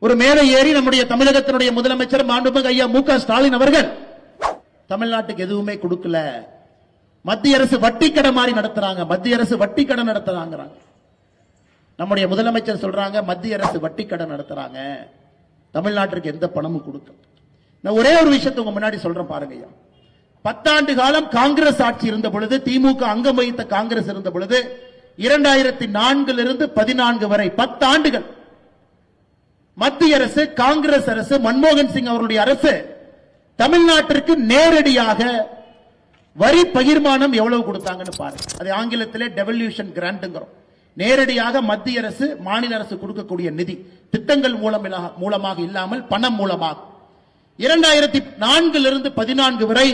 ஒரு மேலே ஏறி நம்முடைய தமிழகத்தினுடைய முதலமைச்சர் மாண்புமிகு ஐயா மு.க. ஸ்டாலின் அவர்கள் தமிழ்நாட்டுக்கு எதுவுமே கொடுக்கல, மத்திய அரசு வட்டி கடை மாதிரி நடத்துறாங்க, மத்திய அரசு வட்டி கடை நடத்துறாங்க. நம்முடைய முதலமைச்சர் சொல்றாங்க மத்திய அரசு வட்டி கடை நடத்துறாங்க, தமிழ்நாட்டிற்கு எந்த பணமும் கொடுக்க. நான் ஒரே ஒரு விஷயத்தை உங்க முன்னாடி சொல்றேன் பாருங்க ஐயா. 10 ஆண்டு காலம் காங்கிரஸ் ஆட்சி இருந்த பொழுது, திமுக அங்கம் வகித்த காங்கிரஸ் இருந்த பொழுது 2004 14 வரை 10 ஆண்டுகள் மத்திய அரசு, காங்கிரஸ் அரசு, மன்மோகன் சிங் அவருடைய அரசு தமிழ்நாட்டிற்கு நேரடியாக வரி பகிர்மானம் எவ்வளவு கொடுத்தாங்கன்னு பாருங்க. அது ஆங்கிலத்திலே டெவல்யூஷன் கிராண்ட்ங்கிறோம். நேரடியாக மத்திய அரசு மாநில அரசு கொடுக்கக்கூடிய நிதி, திட்டங்கள் மூலமாக இல்லாமல் பணம் மூலமாக 2004 14 வரை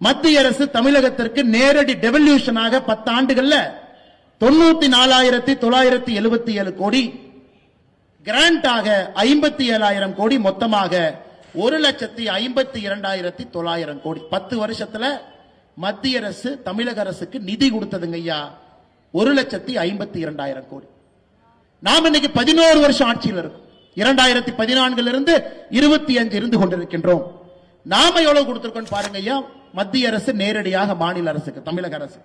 மத்திய அரசு தமிழகத்திற்கு நேரடி டெவல்யூஷனாக 10 ஆண்டுகள்ல 94,977 கோடி, கிராண்டாக 57,000 கோடி, மொத்தமாக 1,52,900 கோடி. 10 வருஷத்துல மத்திய அரசு தமிழக அரசுக்கு நிதி கொடுத்ததுங்க ஐயா 1,52,000 கோடி. நாம் இன்னைக்கு 11 வருஷம் ஆட்சியில் இருக்கும். 2014 25 இருந்து கொண்டிருக்கின்றோம். நாம எவ்வளவு கொடுத்திருக்கோம் பாருங்க ஐயா. மத்திய அரசு நேரடியாக மாநில அரசுக்கு, தமிழக அரசு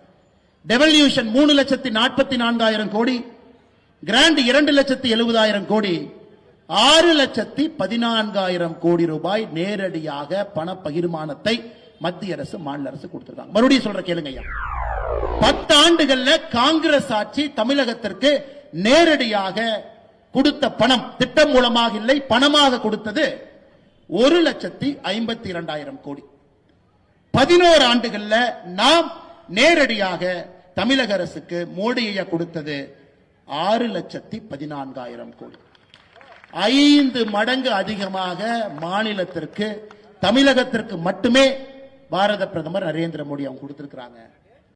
டெவல்யூஷன் 3,44,000 கோடி, கிராண்ட் 2,70,000 கோடி, 6,14,000 கோடி ரூபாய் நேரடியாக பண பகிர்மானத்தை மத்திய அரசு மாநில அரசு கொடுத்திருக்காங்க. மறுபடியும் சொல்ற கேளுங்க ஐயா. 10 ஆண்டுகள்ல காங்கிரஸ் ஆட்சி தமிழகத்திற்கு நேரடியாக கொடுத்த பணம், திட்டம் மூலமாக இல்லை, பணமாக கொடுத்தது 1,52,000 கோடி. 11 ஆண்டுகள்ல நாம் நேரடியாக தமிழக அரசுக்கு மோடி ஐயா கொடுத்தது 6,14,000 கோடி. 5 மடங்கு அதிகமாக மாநிலத்திற்கு, தமிழகத்திற்கு மட்டுமே பாரத பிரதமர் நரேந்திர மோடி அவங்க கொடுத்திருக்கிறாங்க.